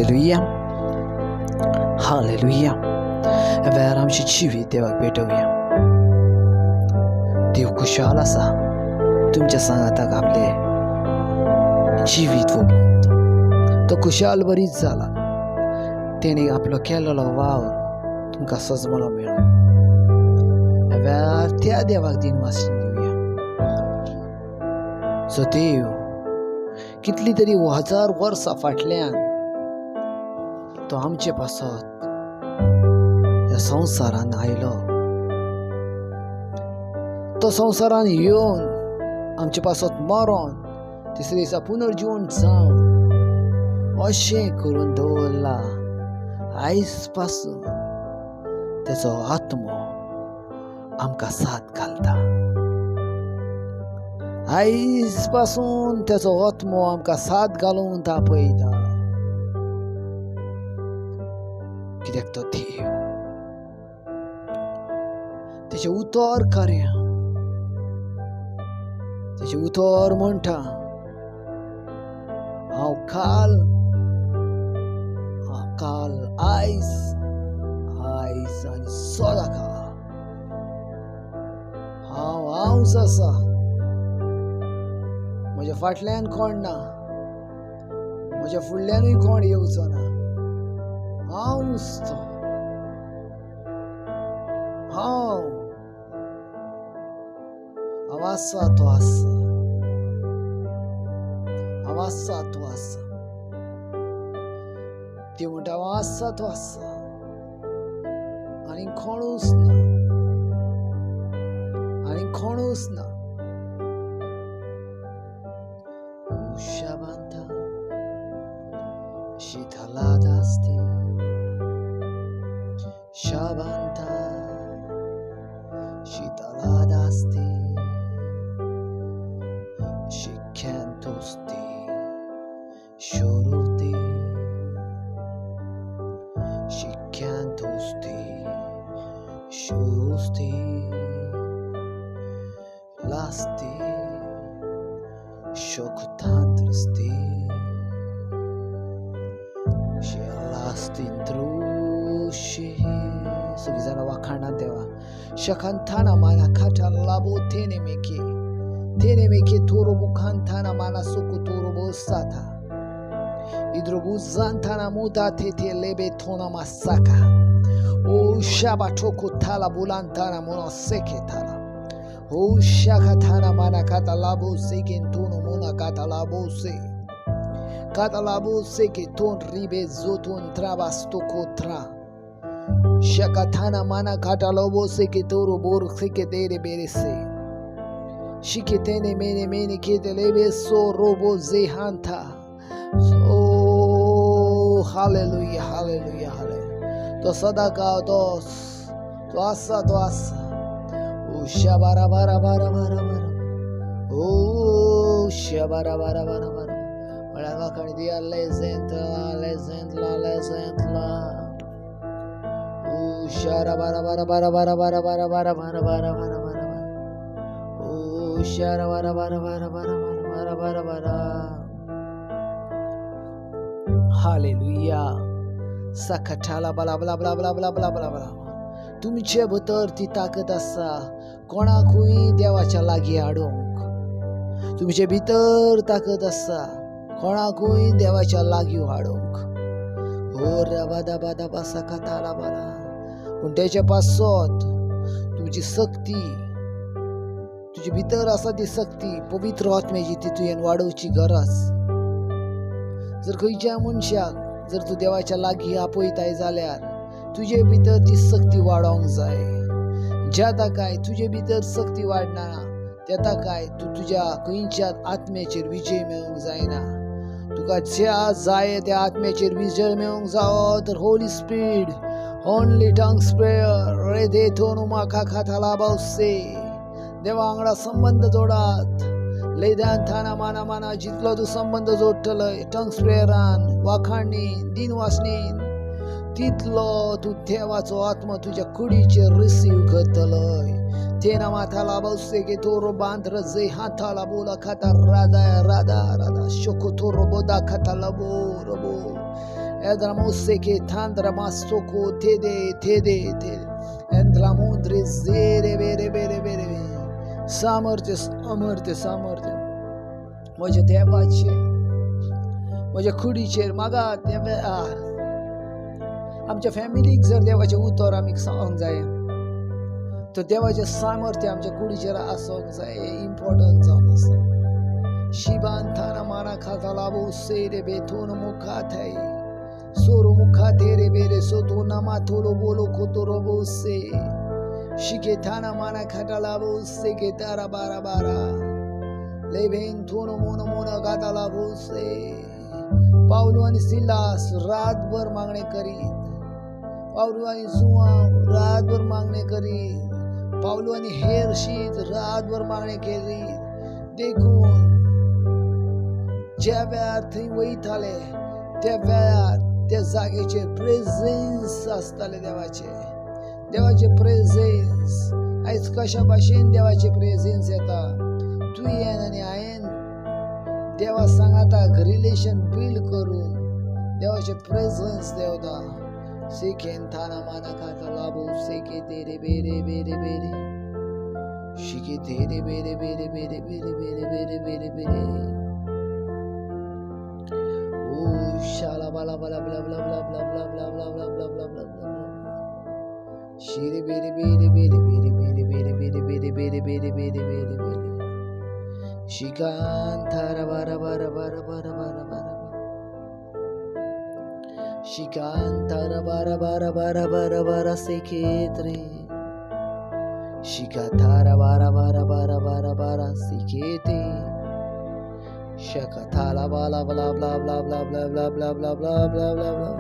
Hallelujah, hallelujah. वेळार आमची जिवीत देवाक भेटवूया. देव खुशाल आसा तुमच्या सांगाताक आपले जिवीत वगून. तो खुशाल बरीच जाला. तेणे आपलो केलेलो वावर तुमकां सजमलो मेळो. वेळार त्या देवाक दिनवासणी दिवया. जो देव कितली तरी हजार वर्सां फाटल्यान तो आमचे पासत ह्या संवसारान आयलो. तो संवसारान येवन आमचे पासत मरोन तिसरे दिसा पुनर्जीवन जावन अशें करून दवरला. आयज पासून तेचो आत्मो आमकां साथ घालता. आयज पासून तेचो आत्मो आमकां साथ घालून तापयता. कित्याक तो देव तेचे उतर कार्य, तेचे उतर म्हणटा हांव काल आयज आनी सदांकाळ हांवूच आसा. म्हज्या फाटल्यान कोण ना, म्हज्या फुडल्यानूय कोण येवचो ना. हांवूच तो. हांव आसा तो आसा. हांव आसा तो आसा. ती म्हणटा हांव आसा तो आसा आनी कोणूच ना, आनी कोणूच ना. Shabanta Shitaladasti Shabanta Shitaladasti Shikantosti Shuruti Shikantosti Shurusti Lasti Shokutantrasti Shilastintroshi. Sugii जाणां वाखाणात देवा. Shakanthana mana kata labo tenemeke toro bukhantana mana suku toro bosata. Idrobu zantana muda tete lebe tona masaka. O shabatoko tala bulantana mono seke tala. O shakatana mana katalabo sekentono mona katalabo se. Katalabo seketon ribe zoton trabasto tra. Shakatana mana katalabo seketoro bor seketere berese. Shiketene mene ketelebe so robo zehanta. Oh hallelujah, hallelujah, hallelujah. To sadaka to asa. Oh shabara bara. Oh shabara bara. Wala kani dia legend la. Oh shara bara. Oh shara bara. Hallelujah. Sakatala bla. तुमचे भितर ती ताकद आसा कोणाकूय देवाच्या लागीं हाडूंक. तुमचे भितर ताकद आसा कोणाकूय देवाच्या लागीं हाडूंक. हो रबादा बासा काताला बाला. पूण तेचे पासत तुमची शक्ती, तुजे भितर आसा ती शक्ती पवित्र आत्म्याची ती तुवें वाडोवची गरज. जर खंयच्या मनशाक जर तूं देवाच्या लागीं आपयताय जाल्यार तुजे भितर ती शक्ती वाडोवंक जाय. ज्याता काय तुजे भितर शक्ती वाडना तेता काय तूं तुज्या खंयच्याच आत्म्याचेर विजय मेळोवंक जायना. तुका ज्या जाय त्या आत्म्याचेर विजय मेळोवंक जावो तर holy spirit only tongues prayer रे देतो म्हाका खाताला बावसे. देवा वांगडा संबंध जोडात. लेदान थाना माना जितलो तूं संबंध जोडटलय टंग्स प्रेयरान वाखाणणी दिनवासणीन तितलो तूं देवाचो आत्मा तुज्या कुडीचेर रिसीव करतलय. तेना माथाला बौसे के तोरो बांध्र जे हाताला बोला खाता राधा शोको तोरो बोदा खाता लबो रबो Edramose che tandramasoko te Endramundre zere bere सामर्थ्य सामर्थ्य सामर्थ्य म्हज्या देवाचे म्हज्या कुडीचेर मागात त्या वेळार आमच्या फॅमिलीक जर देवाचे उतर आमी सांगूंक जाय तर देवाचे सामर्थ्य आमच्या कुडीचेर आसूंक जाय इम्पॉर्टंट जावन आसा शिबान थाना माना खाता लाबो सेरे बेथून मुखात है सोरो मुखाते रे बेरे सोतो नामा थोरो बोलो खोतरो बोसे शिके थाना माना खाता लाबो से के तारा बारा बारा लेबेन थोनो मोनो मोनो गाता लाबो से पाऊलो आणि सिलास रातभर मागणे करीत पाऊलो आणि सुआ रातभर मागणे करीत पाऊलो आणि हेरशीत रातभर मागणे करीत देखून ज्या वेळार थंय वयताले त्या वेळार त्या जागेचे प्रेझेन्स असताले देवाचे प्रेझेन्स आयज कशा भाशेन देवाचे प्रेझेन्स येता तुयेन आनी हांवें देवा सांगाता रिलेशन बिल्ड करून देवाचे प्रेझेन्स देवता सिखेन थाना माना खाता लाभो सेके तेरे बेरे बेरे बेरे शिके तेरे बेरे बेरे बेरे बेरे बेरे बेरे बेरे बेरे ओ शाला बाला बाला bla bla bla bla bla bla bla bla bla bla bla bla shire bere bere bere bere bere bere bere bere bere bere bere bere shikan thara bara bara bara bara bara bara shikan thara bara bara bara bara bara seketre shika thara bara bara bara bara bara sekete shakathala bala bla bla bla bla bla bla bla bla bla bla bla bla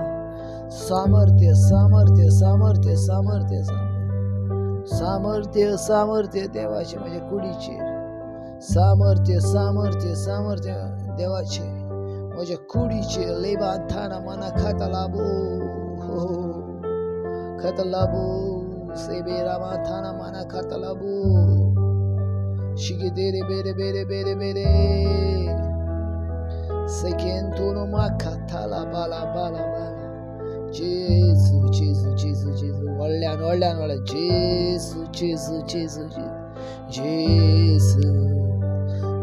सामर्थ्य सामर्थ्य सामर्थ्य सामर्थ्य सामर्थ्य सामर्थ्य देवाचे माझ्या कुडीचेर सामर्थ्य सामर्थ्य सामर्थ्य देवाचे माझ्या कुडीचेर लेबा थाना मना खाता लाभो सेबेरा मा थाना मना खाता लाभो शिगे देरे बेरे बेरे बेरे बेरे सेकेंटोनो मा खाता la bala bala bala Jesu, Jesu, Jesu, Jesu, olhando, olhando, olha, Jesu, Jesu, Jesu, Jesu,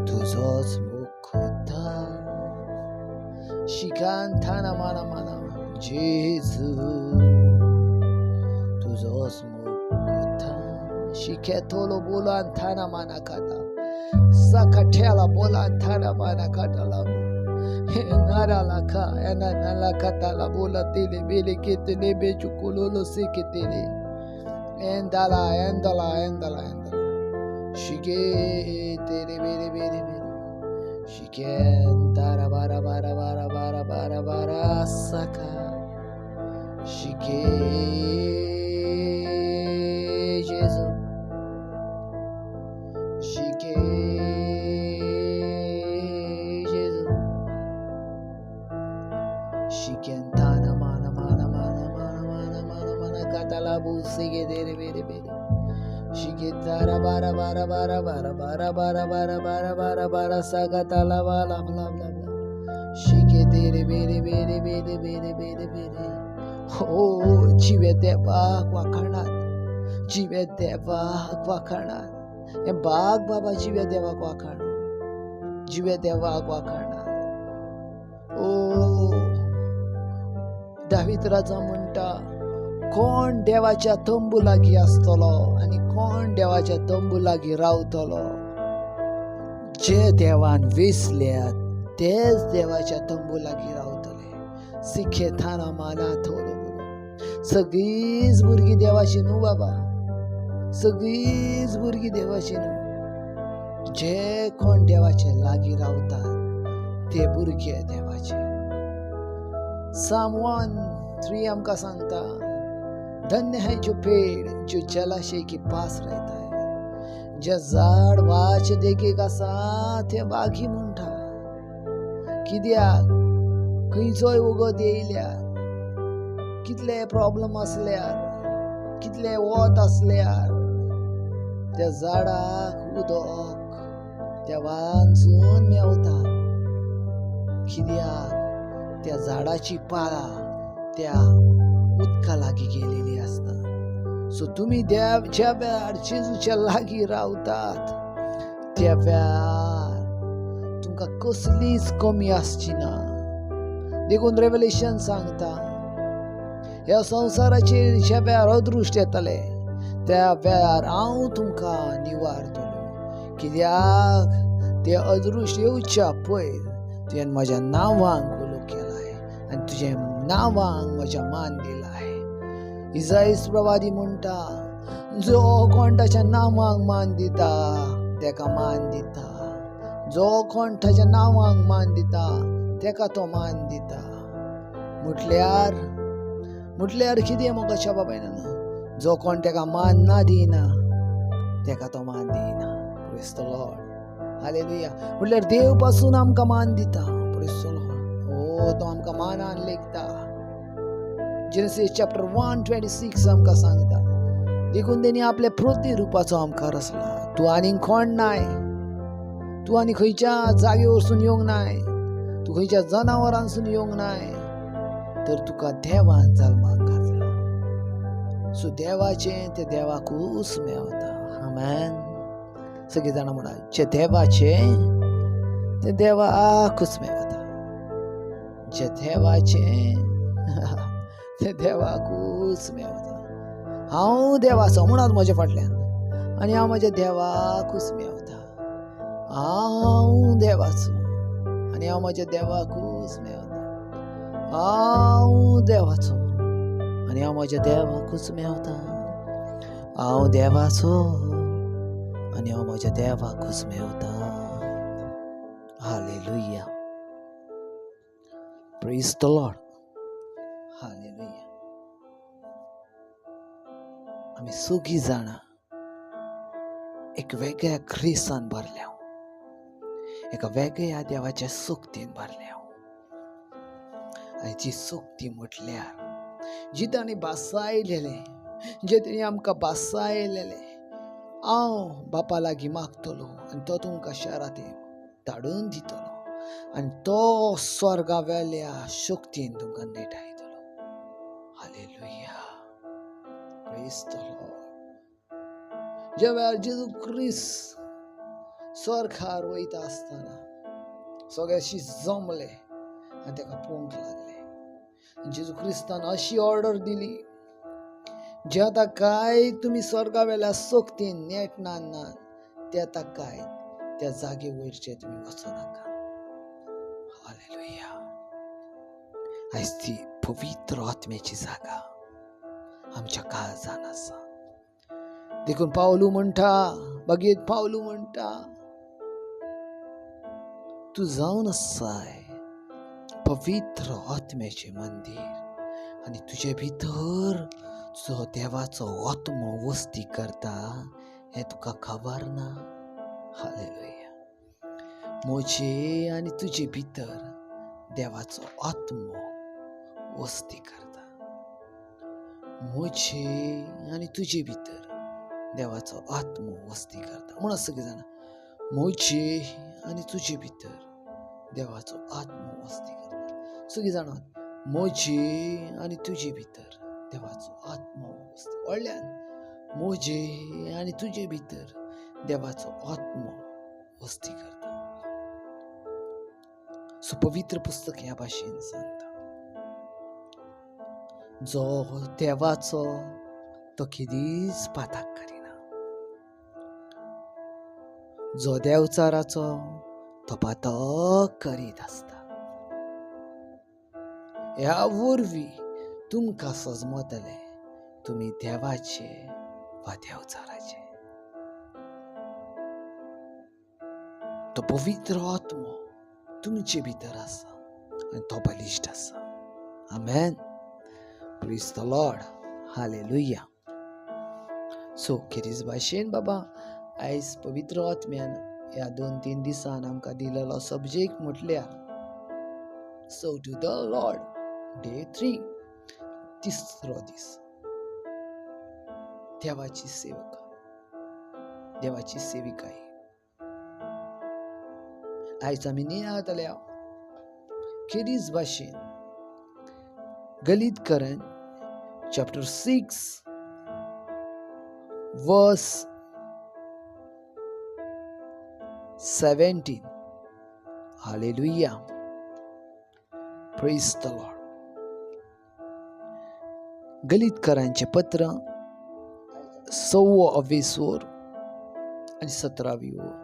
dos os mukota, shikantana mana mana, Jesu, dos os mukota, shiketolo bolantana mana kata, sakatela bolantana mana kata labu. Nara laka ena nalakata la bola tele bele ketele bechukololo seketele endala shike tere bere bere bere shike tara bara bara bara bara bara bara saka shike Jesus shike Shikentana mana mana mana mana mana mana mana katala busige dere bere bere shiketara bara bara bara bara bara bara bara bara bara bara sagatala bala bla bla bla shike dere bere bere bere bere bere bere oh jive deva wakarnat jive deva wakarnat e bag baba jive deva wakarnat jive deva wakarnat oh दावीद राजा म्हणटा कोण देवाच्या तंबू लागीं आसतलो आनी कोण देवाच्या तंबू लागीं रावतलो जे देवान वेसल्यात तेच देवाच्या तंबू लागीं रावतले सिखे थाना माना थोडो सगळीच भुरगीं देवाची न्हू बाबा सगळीच भुरगीं देवाची न्हू जे कोण देवाचे लागीं रावतात ते भुरगे देवाचे Psalm 1:3 हमका सांगता धन्य है जो पेड़ जो जलाशय के पास रहता है जे झाड वाच देखेगा साथ या बागी म्हणटा कित्याक खंयचोय वगत येयल्यार कितले प्रॉब्लेम असल्यार कितले वत असल्यार त्या झाडाक उदक त्या वांचून मेवता कित्याक त्या झाडाची पाळा त्या उदका लागीं गेलेली असतात. सो तुम्ही ज्या वेळार जेजूच्या लागीं रावतात त्या वेळार तुमकां कसलीच कमी आसची ना. देखून रेव्हलेशन सांगता ह्या संवसाराचेर ज्या वेळार अदृश्ट येतले त्या वेळार हांव तुमकां निवारतलो. कित्याक ते अदृश्ट येवच्या पयर तुवें म्हज्या नांवांक उलो केलाय आनी तुज्या नांवांक म्हज्या मान दिलाय. इसायीस प्रवादी म्हणटा जो कोण ताच्या नांवांक मान दिता तेका मान दिता. जो कोण ताच्या नांवांक मान दिता तेका तो मान दिता. म्हटल्यार कितें मोगाच्या बाबायन जो कोण तेका मान ना दिना तेका तो मान दिना. Praise the lord. हालेलुया. म्हटल्यार देव पासून आमकां मान दिता. Praise the Lord. तो आमकां मानान लेखता. जेनेसीस चॅप्टर 1:26 आमकां सांगता देखून तेणी आपल्या प्रतिरुपाचो आमकां रचला. तूं आनीक कोण नाय. तूं आनी खंयच्या जागे वरसून येवंक नाय. तूं खंयच्या जनावरांसून येवंक नाय. तर तुका देवान जल्माक घातला. सो देवाचें ते देवाकूच मेवता. आमेन. सगळीं जाणां म्हणा जे देवाचें ते देवाकूच मेवता. जे देवाचें ते देवाकूच मेवता. हांव देवाचो म्हणत म्हज्या फाटल्यान आनी हांव म्हज्या देवाकूच मेवता. हांव देवाचो आनी हांव म्हज्या देवाकूच मेवता. हांव देवाचो आनी हांव म्हज्या देवाकूच मेवता. हांव देवाचो आनी हांव म्हज्या देवाकूच मेवता. Hallelujah. Praise the lord. Hallelujah. आमी सगळीं जाणां एक वेगळ्या ग्रेसान भरल्या. एका वेगळ्या देवाच्या सक्तीन भरल्या. आनी ती सक्ती म्हटल्यार जी ताणी बासायलेले जे ताणी आमकां बासायलेले हांव बापा लागीं मागतलो आनी तो तुमकां शारांत धाडून दितलो आनी तो स्वर्गा वेल्या शक्तीन तुमकां नेटायतलो. हालेलुया. Praise the Lord. ज्या वेळार जेजू ख्रिस्त स्वर्गार वयता आसतना सगळ्याशी जमले आनी ताका पळोवंक लागले. जेजू क्रिस्तान अशी ऑर्डर दिली जे आतां काय तुमी स्वर्गा वेल्या सक्तीन नेटना ना ते आतां काय त्या जागे वयरचे तुमी वचो नाका. हालेलुया. आयज ती पवित्र आत्म्याची जागा आमच्या काळजान आसा. देखून पावलू म्हणटा भगीत पावलू म्हणटा तूं जावन आसाय पवित्र आत्म्याचे मंदिर आनी तुजे भितर जो देवाचो आत्मो वस्ती करता हें तुका खबर ना. हालेलुया. म्हजे आनी तुजे भितर देवाचो आत्मो वस्ती करता. म्हजे आनी तुजे भितर देवाचो आत्मो वस्ती करता. म्हणून सगळीं जाणां म्हजे आनी तुजे भितर देवाचो आत्मो वस्ती करता. सगळीं जाणां म्हजे आनी तुजे भितर देवाचो आत्मो वस्ती. व्हडल्यान म्हजे आनी तुजे भितर देवाचो आत्मो वस्ती करता. सो पवित्र पुस्तक ह्या भाशेन सांगता जो देवाचो तो केदीच पाताक करिना. जो देवचाराचो तो पातक करीत आसता. ह्या वरवीं तुमकां समजतले तुमी देवाचे वा देवचाराचे. तो पवित्र आत्मो तुमचे भितर आसा आनी तो बलिश्ट आसा. Amen. Praise the lord. Hallelujah. So कितें भाशेन बाबा आयज पवित्र आत्म्यान ह्या 2-3 दिसान आमकां दिलेलो सब्जेक्ट म्हटल्यार so to the lord day 3 तिसरो दीस देवाची देवाची सेविकाई. आयज आमी नियाळतल्या किरीज भाशेन गलीतकरण chapter 6 verse 17. Hallelujah. Praise the Lord. गलीतकरांचे पत्र 6 ओर आणि 17 ओर.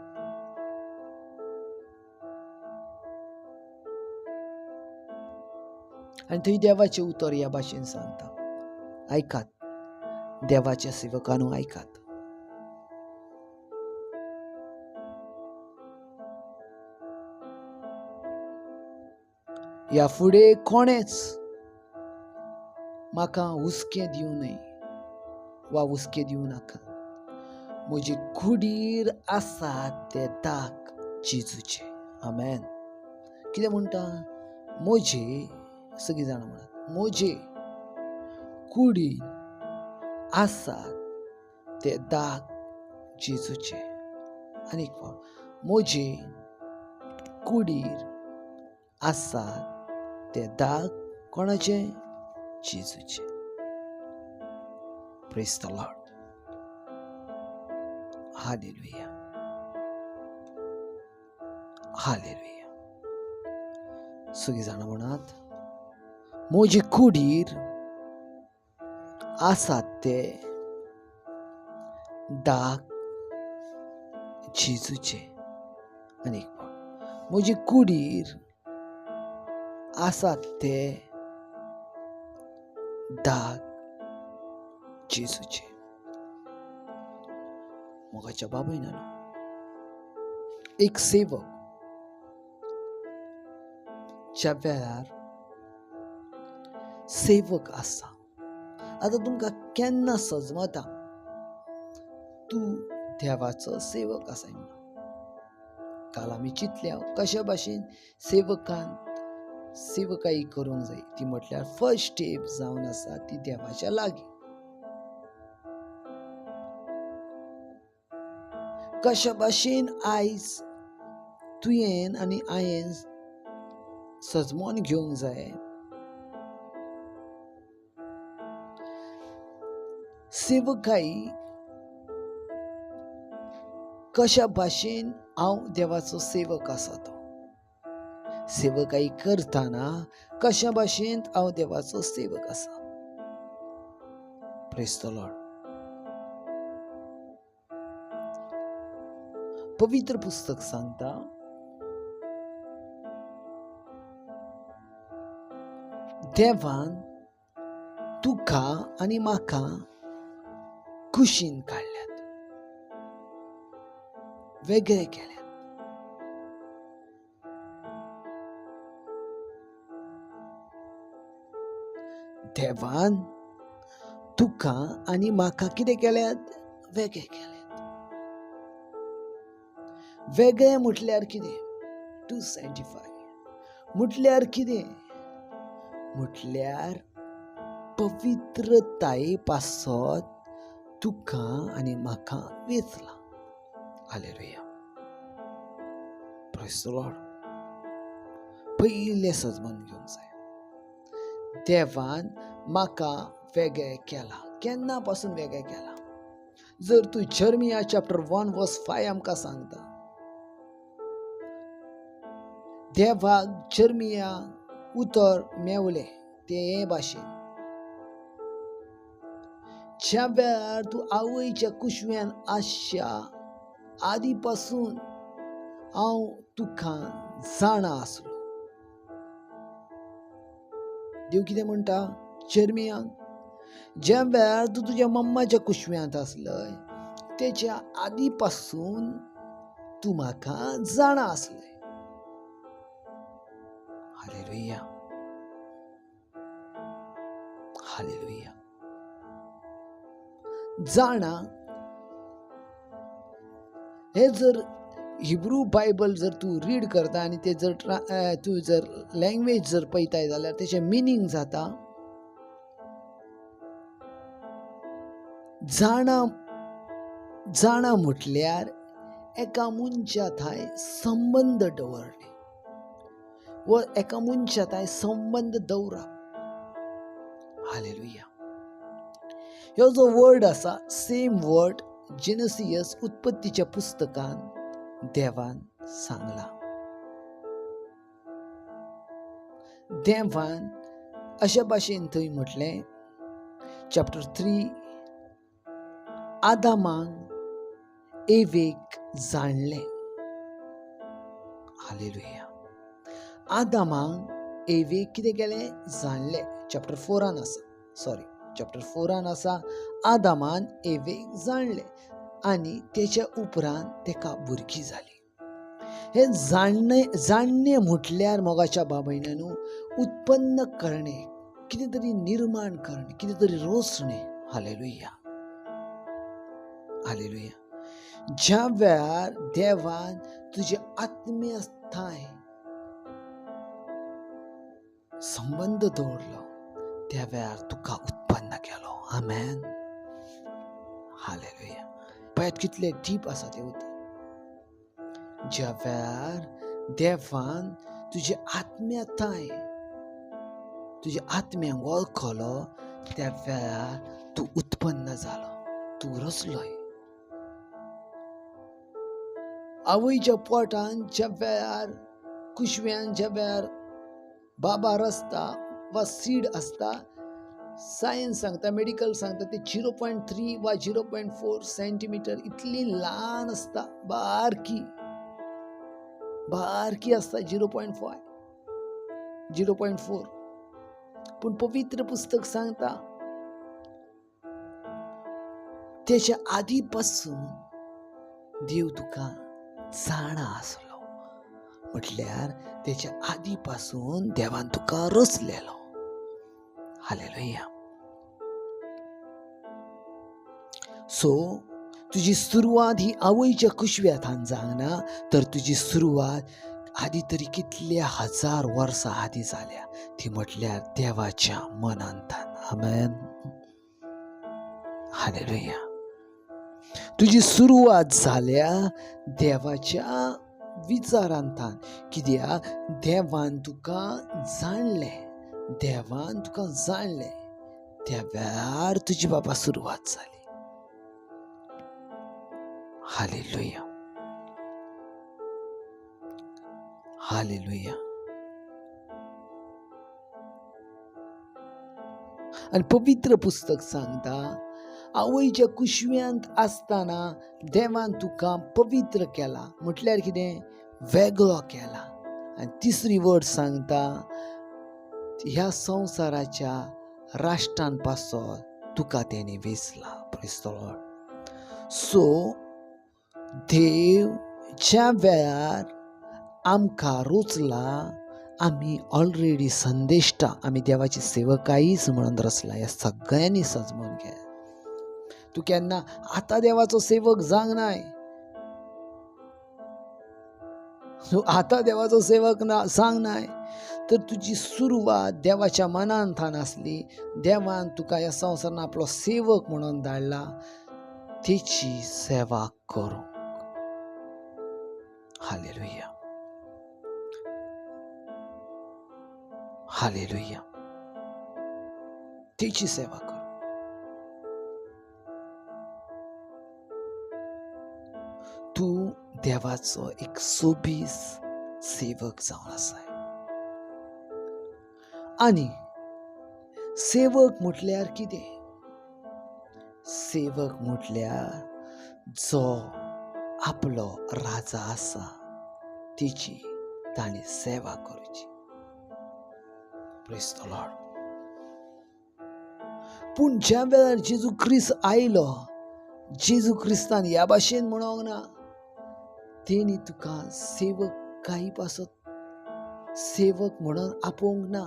आणि थंय देवाचे उतर ह्या भाशेन सांगता. ऐकात, देवाच्या सेवकांनो ऐकात. ह्या फुडें कोणेच म्हाका हुस्कें दिवं न्हय वा हुस्कें दिवं नाका. म्हजी कुडीर आसा ते दाग जेजूचे. आमेन. कितें म्हणटा? म्हजे सगळीं जाणां म्हणत, म्हजे कुडीर आसात ते दाग जेजूचे. आनीक म्हजे कुडीर आसात ते दाग कोणाचे? जेजूचे. Praise the lord. Hallelujah. Hallelujah. सगळीं जाणां म्हणत, म्हजे कुडीर आसात ते दाग जेजूचे. आनीक म्हजी कुडीर आसात ते दाग जेजूचे. मोगाच्या बाबयनानो, एक सेवक ज्या वेळार सेवक आसा, आता तुमकां केन्ना सजमता तूं देवाचो सेवक आसाय म्हणून? काल आमी चिंतल्या कशा भाशेन सेवकाई करूंक जाय. ती म्हटल्यार फर्स्ट स्टेप जावन आसा ती देवाच्या लागीं. कशा भाशेन आयज तुवें आनी हांवें सजमोन घेवंक जाय. सेवकाई कशा भाशेन हांव देवाचो सेवक आसा तो. सेवकाई करतना कशा भाशेन हांव देवाचो सेवक आसा. Praise the Lord. पवित्र पुस्तक सांगता, देवान तुका आनी म्हाका कुशीन काडल्यात, वेगळे केल्यात. देवान तुका आनी म्हाका कितें केल्यात? वेगळे केल्यात. वेगळे म्हटल्यार कितें? टू सेंटिफाय म्हटल्यार कितें? म्हटल्यार पवित्रताये पासत तुका आनी म्हाका वेचला. हालेलुया. Praise the Lord. पयले सजमन घेवंक जाय. देवान म्हाका वेगळे केला. केन्ना पासून वेगळे केला? जर तूं जर्मिया चॅप्टर 1 वर्स 5 आमकां सांगता, देवाक जर्मिया उतर मेवले ते हे भाशेन, ज्या वेळार तूं आवयच्या कुशव्यान आसच्या आदी पासून हांव तुका जाणा आसलो. देव कितें म्हणटा जर्मियान? ज्या वेळार तूं तुज्या मम्माच्या कुशव्यांत आसलय तेच्या आदी पासून तूं म्हाका जाणा आसलय. हालेलुया. हालेलुया. जाणा हे जर हिब्रू बायबल जर तूं रीड करता आनी ते जर तूं जर लँग्वेज जर पळयताय जाल्यार तेचें मिनींग जाता जाणा म्हटल्यार एका मनशा थंय संबंद दवरणे व एका मनशा थंय संबंद दवरप. हालेलुया. ह्यो जो वर्ड आसा, सेम वर्ड जेनेसियस उत्पत्तीच्या पुस्तकान देवान सांगला. देवान अशा भाशेन थंय म्हटलें, चॅप्टर 3, आदामाक एवेक जाणलें. हालेलुया. आदामाक एवेक कितें केलें? जाणलें. चॅप्टर 4 आसा, आदामान एवेक जाणलें आनी तेच्या उपरांत तेका भुरगीं जाली. हे जाणणे म्हटल्यार मोगाच्या बाबयनांनो, उत्पन्न करणे, कितें तरी निर्माण करणे, कितें तरी रोसणे. हालेलुया. हालेलुया. ज्या वेळार देवान तुजे आत्मीय थाय संबंध दवरलो, त्या वेळार तुका उत्पन्न केलो. आमेन. हालेलुया. पळयात कितले डीप आसा ते उती. ज्या वेळार देवान तुजे आत्म्याताय, तुजे आत्म्यांक वळखलो, त्या वेळार तूं उत्पन्न जालो, तूं रचलोय. आवयच्या पोटान ज्या वेळार कुशव्यान ज्या वेळार बाबा रचता वा सीड आसता, सायन्स सांगता, मेडिकल सांगता, ते 0.3 वा 0.4 सेंटीमीटर इतली ल्हान आसता, बारकी आसता, 0.5 0.4. पूण पवित्र पुस्तक सांगता तेच्या आदी पासून देव तुका जाणा आसलो. म्हटल्यार तेच्या आदी पासून देवान तुका रचलेलो. हालेलुया. सो तुजी सुरवात ही आवयच्या कुशव्यातान जावना, तर तुजी सुरवात आदी तरी कितल्या हजार वर्सां आदी जाल्या, ती म्हटल्यार देवाच्या मनांतान. आमेन. हालेलुया. तुजी सुरवात जाल्या देवाच्या विचारांतान. कित्याक देवान तुका जाणलें, त्या वेळार तुजी बाबा सुरवात जाली. हालेलुया. हालेलुया. आणि पवित्र पुस्तक सांगता, आवयच्या कुशव्यांत आसतना देवान तुका पवित्र केला. म्हटल्यार कितें? वेगळो केला. आणि तिसरी वर्ड सांगता, ह्या संवसाराच्या राष्ट्रां पासोन तुका तेणे वेचला. Praise the lord. सो देव ज्या वेळार आमकां रोचला, आमी ऑलरेडी संदेष्टा, आमी देवाची सेवकाईच म्हणून रचला. ह्या सगळ्यांनी समजून घे. तू केन्ना आतां देवाचो सेवक जावंक नाय, तूं आतां देवाचो सेवक जावंक नाय, तर तुजी सुरवात देवाच्या मनांतान आसली. देवान तुका ह्या संवसारान आपलो सेवक म्हणून धाडला, तेची सेवा करूंक. हालेलुया. हालेलुया. तेची सेवा कर. तू देवाचो एक सोबीस सेवक जावन आसाय. आणि सेवक म्हटल्यार कितें? सेवक म्हटल्यार जो आपलो राजा आसा तेची ताणी सेवा करूची. Praise the Lord. पूण ज्या वेळार जेजू ख्रिस्त आयलो, जेजू क्रिस्तान ह्या भाशेन म्हणोंक ना, तेणी तुका सेवकाई पासत सेवक म्हणून आपोवंक ना.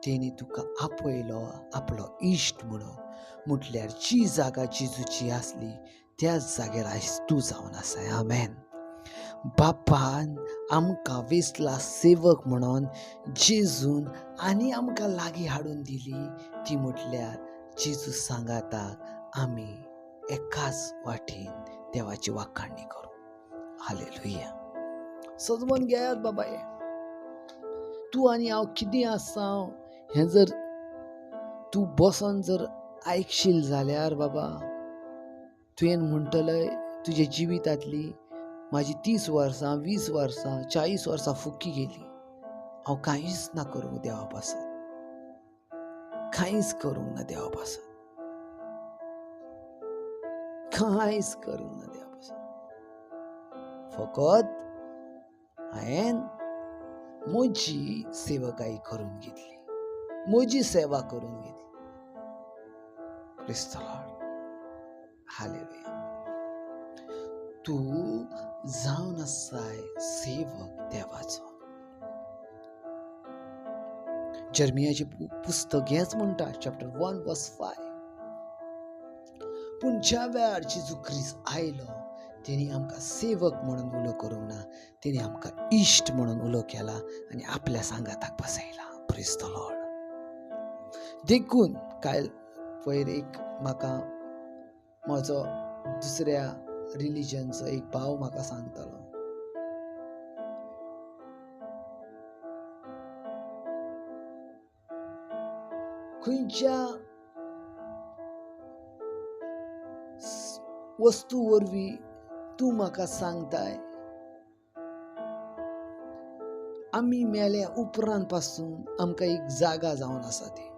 तेणी तुका आपयलो आपलो इश्ट म्हणून. म्हटल्यार जी जागा जेजूची आसली, त्याच जाग्यार आयज तूं जावन आसाय. आमेन. बापान आमकां वेचला सेवक म्हणून. जेजून आनी आमकां लागीं हाडून दिली, ती म्हटल्यार जेजू सांगाता आमी एकाच वाटेन देवाची वाखाणणी करूं. हालेलुया. सजमोन घेयात बाबाये. तूं आनी हांव कितें आसा हें जर तू बसन जर ऐकशील जाल्यार बाबा तुवें म्हणटलंय तुझ्या जिवितांतली माझी 30 वर्सां 20 वर्सां 40 वर्सां फुक्की गेली, हांव कांयच ना करूंक देवा पासत, कांयच करूंक ना देवा पासत, कांयच करूंक ना देवा पासत. फकत हांवें म्हजी सेवकाई करून घेतली, म्हजी सेवा करून घेतली. Praise the lord. हालेलुया. तू जावन आसाय सेवक देवाचो. जर्मियाचे पुस्तक हेच म्हणटा, चॅप्टर 1 वर्स 5. पूण ज्या वेळार जेजू ख्रिस्त आयलो तेणी आमकां सेवक म्हणून उलो करूंक ना, तेणी आमकां इश्ट म्हणून उलो केला आनी आपल्या सांगाताक बसयला. Praise the Lord. देखून काल पयर एक म्हाका म्हजो दुसऱ्या रिलिजनचो एक भाव म्हाका सांगतालो, खंयच्या वस्तू वरवीं तूं म्हाका सांगताय आमी मेल्या उपरांत पासून आमकां एक जागा जावन आसा ती.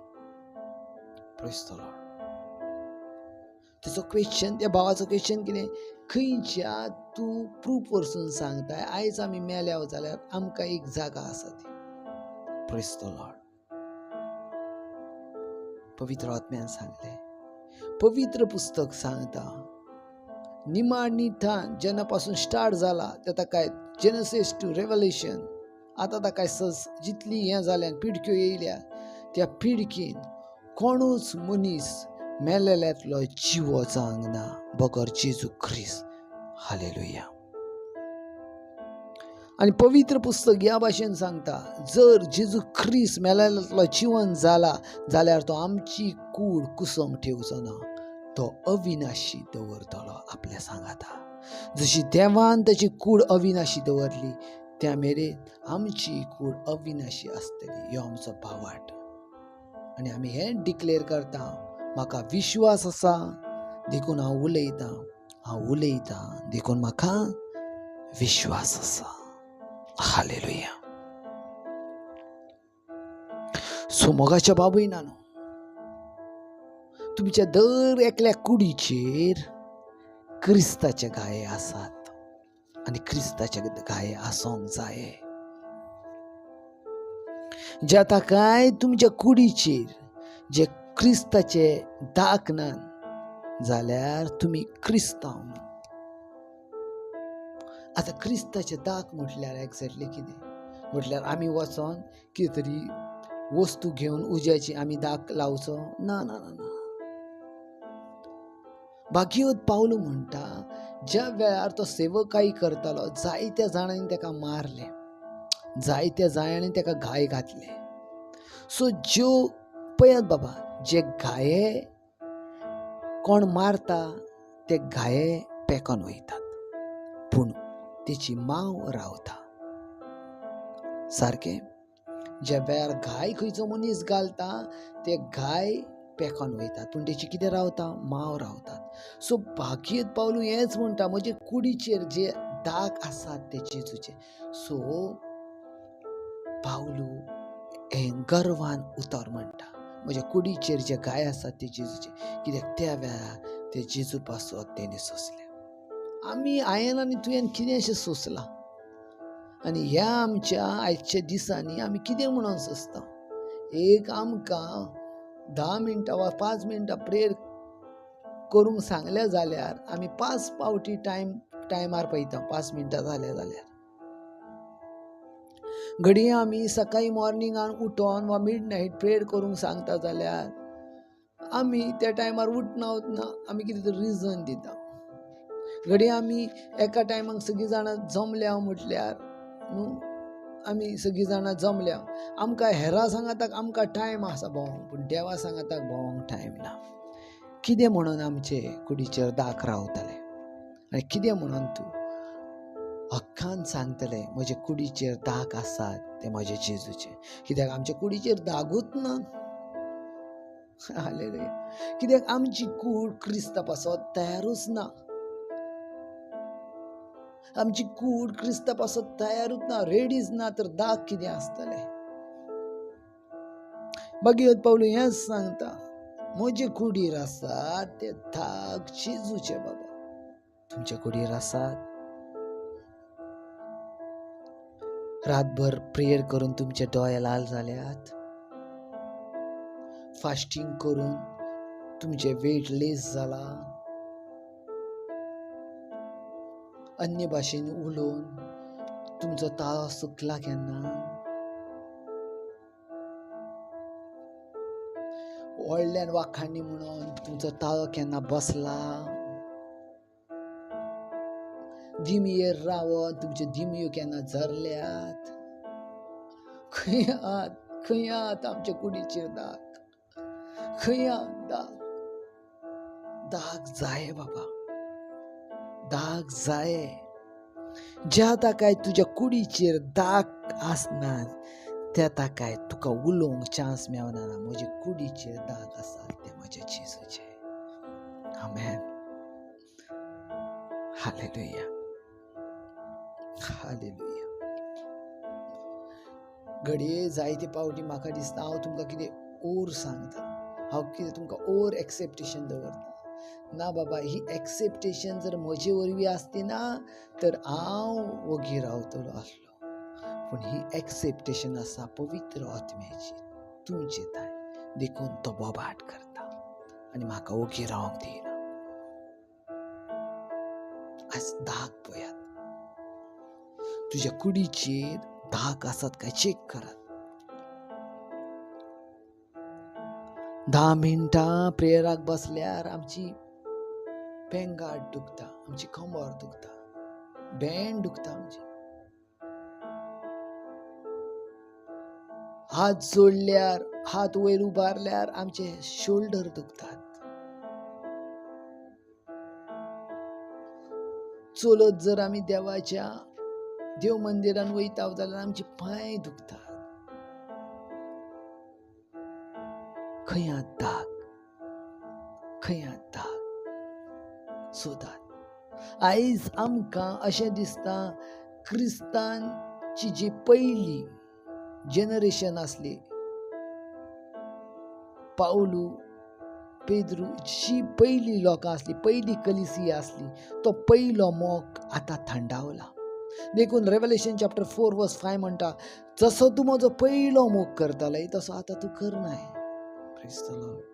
Praise the Lord. तुजो क्वेश्चन, त्या भावाचो क्वेश्चन कितें, खंयच्या तूं प्रूफ वरसून सांगताय आयज आमी मेल्या जाल्यार आमकां एक जागा आसा ती. Praise the Lord. पवित्र आत्म्यान सांगले, पवित्र पुस्तक सांगता निमाण निठान जेन्ना पासून स्टार्ट जाला तेता काय जेनेसिस टू रेव्हलेशन, आतां ताका जितली हें जाल्यान पिडक्यो येयल्या त्या पिडकीन कोणूच मनीस मेलेल्यांतलो जिवो जावंक ना बगर जेजू ख्रिस्त. हालेलुया. आनी पवित्र पुस्तक ह्या भाशेन सांगता, जर जेजू ख्रिस्त मेलेल्यांतलो जिवंत जाला जाल्यार तो आमची कूड कुसोंक ठेवचो ना, तो अविनाशी दवरतलो आपल्या सांगाता. जशी देवान ताची कूड अविनाशी दवरली त्या मेरेन आमची कूड अविनाशी आसतली. ह्यो आमचो भावाट. आनी आमी हें डिक्लेर करता, म्हाका विश्वास आसा देखून हांव उलयतां देखून म्हाका विश्वास आसा. हालेलुया. सो मोगाच्या बाब भयणांनो, तुमच्या दर एकल्या कुडीचेर क्रिस्ताचे गाये आसात आनी क्रिस्ताचे गाये आसोंक जाय. जाता काय तुमच्या कुडीचेर जे क्रिस्ताचे दाग नात जाल्यार तुमी क्रिस्तांव न्हू. आतां क्रिस्ताचे दाग म्हटल्यार एक्झॅक्टली कितें म्हटल्यार आमी वचोन कितें तरी वस्तू घेवन उज्याची आमी दाग लावचो ना ना ना. भाग्यवत पावलो म्हणटा, ज्या वेळार तो सेवकाई करतालो जायत्या जाणांनी ताका मारले, जायत्या जाणांनी ताका घाय घातले. सो ज्यो पळयात बाबा, जे घाये कोण मारता ते घाये पेकोन वयतात पूण तेची माव रावता. सारकें. ज्या वेळार घाय खंयचो मनीस घालता ते घाय पेकोन वयतात पूण तेची कितें रावता, माव रावतात. सो भाग्यवत पावलो हेंच म्हणटा, म्हजे कुडीचेर जे दाग आसात ते जेजूचे. सो पावलो हें गर्वान उतर म्हणटा, म्हज्या कुडीचेर जे गाय आसात ते जेजूचे, कित्याक त्या वेळार ते जेजू पासत तेणी सोंसले. आमी हांवें आनी तुवें कितेंशें सोंसलां आनी ह्या आमच्या आयच्या दिसांनी आमी कितें म्हणून सोंसता. एक आमकां 10 मिनटां वा 5 मिनटां प्रेयर करूंक सांगलें जाल्यार आमी 5 पावटी टायमार पळयता 5 मिनटां जाल्या जाल्यार. घडये आमी सकाळी मॉर्निंगान उठोन वा मिडनायट प्रेयर करूंक सांगता जाल्यार आमी त्या टायमार उठना आमी कितें तरी रिजन दिता. घडये आमी एका टायमाक सगळीं जाणां जमल्या म्हटल्यार न्हू, आमी सगळीं जाणां जमल्या, आमकां हेरां सांगाताक आमकां टायम आसा भोंवंक पूण देवा सांगाताक भोंवंक टायम ना. कितें म्हणून आमचे कुडीचेर दाग रावतले आनी कितें म्हणून तूं हक्कान सांगतले म्हजे कुडीचेर दाग आसात ते म्हजे जेजूचे. कित्याक आमच्या कुडीचेर दागूच ना. हालेलुया. कित्याक आमची कूड क्रिस्ता पासत तयारूच ना. आमची कूड क्रिस्ता पासत तयारूच ना, रेडीच ना, तर दाग कितें आसतले. भगवत पावलो हेंच सांगता, म्हजे कुडीर आसात ते दाग शिजूचे बाबा. तुमच्या कुडीर आसात. रातभर प्रेयर करून तुमचे दोळे लाल जाल्यात. फास्टिंग करून तुमचे वेट लेस जाला. अन्य भाशेन उलोवन तुमचो ताळो सुकला केन्ना. व्हडल्यान वाखाणणी म्हणून तुमचो ताळो केन्ना बसला. दिमयेर रावन तुमच्यो दिमयो केन्ना झरल्यात. खंय आहात आमच्या कुडीचेर दाग. खंय दाग. दाग जाय बाबा, दाग जाय. ज्या ताकाय तुज्या कुडीचेर दाग आसनात त्या ताकाय तुका उलोवंक चान्स मेवना. म्हजे कुडीचेर दाग आसात ते म्हज्या जेजूचे. आमेन. हालेलुया. हालेलुया. घडये जायते पावटी म्हाका दिसता हांव तुमकां कितें ओर सांगता. हांव कितें तुमकां ओर एक्सेप्टेशन दवरता. ना बाबा, ही एक्सेप्टेशन जर म्हजे वरवीं आसती ना तर हांव वोगी रावतलो आसलो. पूण ही एक्सेप्टेशन आसा पवित्र आत्म्याची तुमचे ताय, देखून तो बोबाट करता आनी म्हाका वोगी रावंक दिना. आज दाग पळयात. तुज्या कुडीचेर दाग आसात काय चेक करात. 10 मिनटां प्रेयराक बसल्यार आमची पेंगाट दुखता, आमची कंबर दुखता, बँड दुखता आमची. हात जोडल्यार, हात वयर उबारल्यार आमचे शोल्डर दुखतात. चलत जर आमी देवाच्या देव मंदिरान वयता जाल्यार आमचे पांय दुखतात. खंय दाग, खंय दाग. सोदात आयज आमकां अशें दिसता क्रिस्तांची जी पयली जेनरेशन आसली, पावलू, पेद्रू, जी पयली लोकां आसली, पयली कलिसिया आसली, तो पयलो मोग आतां थंडावला. देखून रेव्हलेशन चॅप्टर 4 वर्स 5 म्हणटा, जसो तूं म्हजो पयलो मोग करताले तसो आतां तूं करनाय. Praise the lord.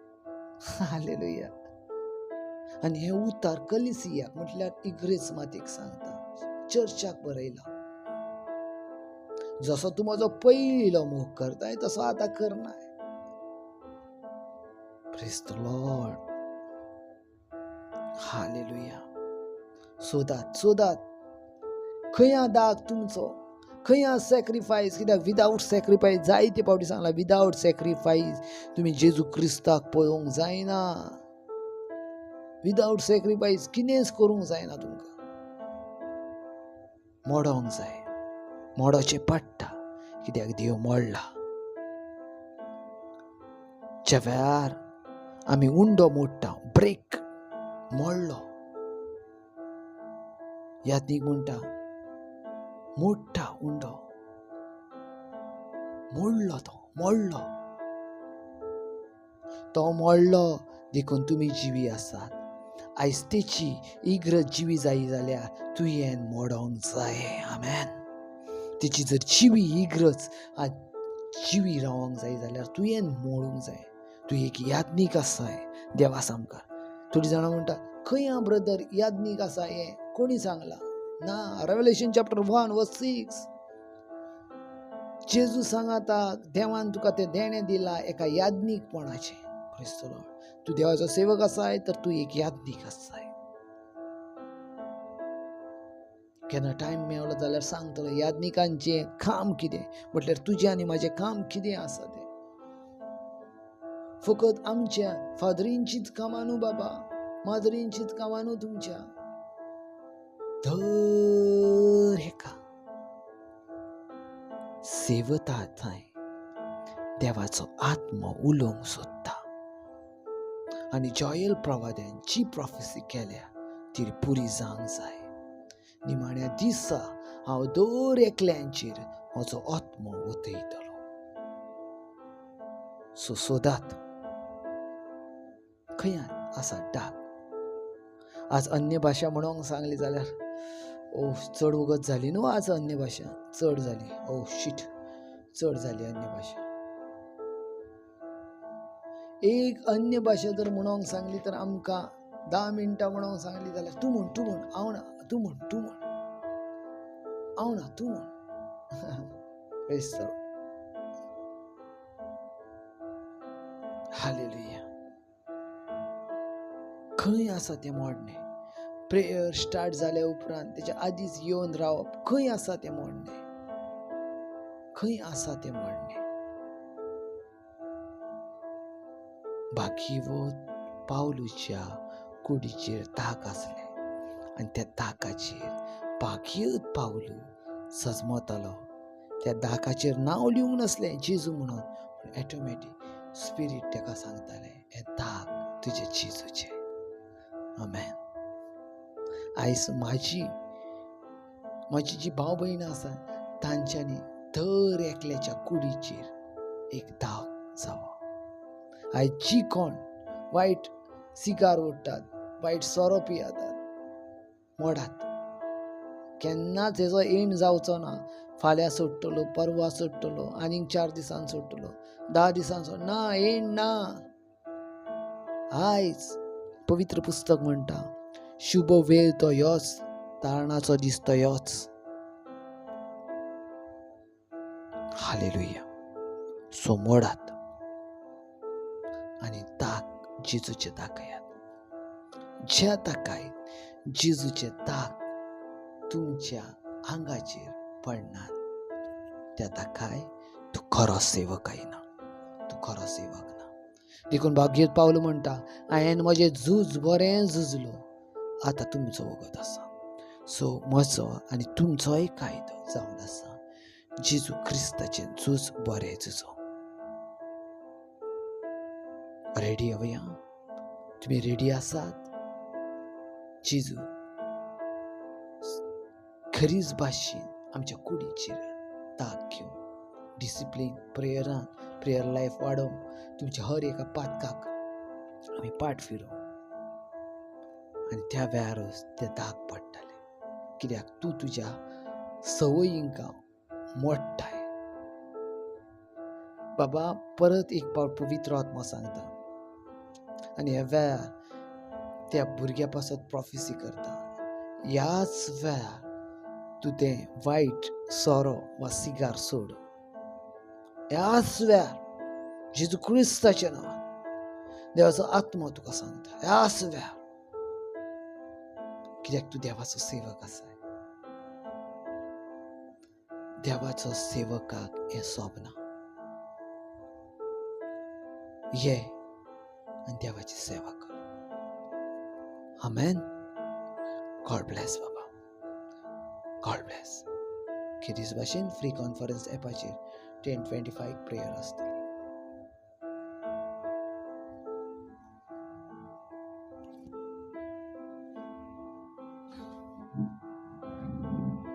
हालेलुया. आनी हे उतार कलिसियाक म्हटल्यार इग्रेज मातीक सांगता, चर्चाक बरयला. जसो तूं म्हजो पयलो मोग करताय तसो आतां करनाय. Praise the lord. हालेलुया. सोदात खंय दाग तुमचो, खंय सॅक्रिफायस. कित्याक विदाउट सॅक्रिफायस, जायते पावटी सांगला, विदाउट सॅक्रिफायस तुम्ही जेजू क्रिस्ताक पळोवंक जायना. विदाउट सॅक्रिफायस कितेंच करूंक जायना. तुमकां मोडोंक जाय, मोडोचें पडटा. कित्याक देव मोडला. ज्या वेळार आमी उंडो मोडटा, ब्रेक, मोडलो, याज्ञीक म्हणटा मोडटा उंडो, मोडलो तो मोडलो. देखून तुमी जिवी आसात. आयज तेची इग्रज जिवी जायी जाल्यार तुवें मोडोंक जाय. आमेन. तेची जर जिवी इग्रज आज जिवी रावंक जाय जाल्यार तुवें मोडूंक जाय. तूं एक याज्ञीक आसाय. देवा सामका. थोडीं जाणां म्हणटा, खंय ब्रदर याज्ञीक आसा, हें कोणी सांगला? ना, रेव्हलेशन चॅप्टर 1 वर्स 6 जेजू सांगता, देवान तुका तें देणें दिला एका याज्ञीकपणाचें. Praise the Lord. तूं देवाचो सेवक आसाय तर तूं एक याज्ञीक आसाय. केन्ना टायम मेळलो जाल्यार सांगतलो याज्ञिकांचें काम कितें, म्हटल्यार तुजें आनी म्हजें काम कितें आसा तें. फकत आमच्या फादरींचीच कामां न्हू बाबा, माजरींचीच कामां न्हू तुमच्या. दर एका सेवता थंय देवाचो आत्मो उलोवंक सोदता. आनी जॉयल प्रवाद्यान जी प्रॉफेसी केल्या ती पुरी जावंक जाय. निमाण्या दिसा हांव दर एकल्यांचेर म्हजो आत्मो ओतयतलो. सोदात खंय आसा डाग. आज अन्य भाशा म्हणूंक सांगली जाल्यार चड वगत जाली न्हू. आज अन्य भाशा चड जाली. चड जाली अन्य भाशा. एक अन्य भाशा जर म्हणूंक सांगली तर आमकां 10 मिनटां म्हणूंक सांगली जाल्यार तूं म्हण हांव ना, तूं म्हण हांव ना, तूं म्हण. हालेलुया. खंय आसा तें मोडणें. प्रेयर स्टार्ट जाल्या उपरांत तेच्या आदींच येवन रावप. खंय आसा तें मोडणें. खंय आसा तें मोडणें. भागीवत पावलूच्या कुडीचेर दाग आसले आनी त्या दागाचेर भागीवत पावलू सजमतालो. त्या दागाचेर नांव लिवंक नासलें जेजू म्हणून, पूण ऑटोमॅटीक स्पिरीट ताका सांगताले हे दाग तुजे जेजूचे. आमेन. आयज माझी जी भाव भयण आसा तांच्यांनी दर एकल्याच्या कुडीचेर एक दाग जावो. आयज जी कोण वायट सिगार ओडटात, वायट सोरो पियेतात, मोडात. केन्नाच हेजो एंड जावचो ना. फाल्यां सोडटलो, परवा सोडटलो, आनीक 4 दिसान सोडटलो, 10 दिसान ना, एंड ना. आयज पवित्र पुस्तक म्हणटा शुभ वेळ तो ह्योच, तारणाचो दीस तो ह्योच. हालेलुया. सो मोडात आनी दाग जेजूचे दाखयात. ज्या दाखायत जेजूचे दाग तुमच्या आंगाचेर पडनात त्या दाखाय तूं खरो सेवक आयना, तूं खरो सेवक ना. देखून भागीवत पावलो म्हणटा हांवें म्हजें झूज बरें झुजलो, आतां तुमचो वगत आसा. सो म्हजो आनी तुमचोय कायदो जावन आसा जेजू क्रिस्ताचें झूज बरें झुजो. रेडी हवया? तुमी रेडी आसात? जेजू खरीच भाशेन आमच्या कुडीचेर दाग घेवन डिसिप्लीन प्रेयर लायफ वाडोवंक तुमच्या हर एका पातकाक आमी पाट फिरोवंक आनी त्या वेळारूच ते दाग पडटले. कित्याक तूं तुज्या संवयींक मोडटाय. बाबा परत एक पावट पवित्र आत्मा सांगता आनी ह्या वेळार त्या भुरग्या पासत प्रॉफेसी करता. ह्याच वेळार तूं तें वायट सोरो वा सिगार सोड. ह्याच वेळार जेजू क्रिस्ताच्या नांवान देवाचो आत्मो तुका सांगता ह्याच वेळार. कित्याक तूं देवाचो सेवक आसा. देवाचो सेवकाक हें सोबना. ये आनी देवाची सेवा कर. आमेन. गॉड ब्लेस बाबा. God bless. की दिस भाशेन फ्री कॉन्फरन्स एपाचेर 10-25 प्रेयर आसतली.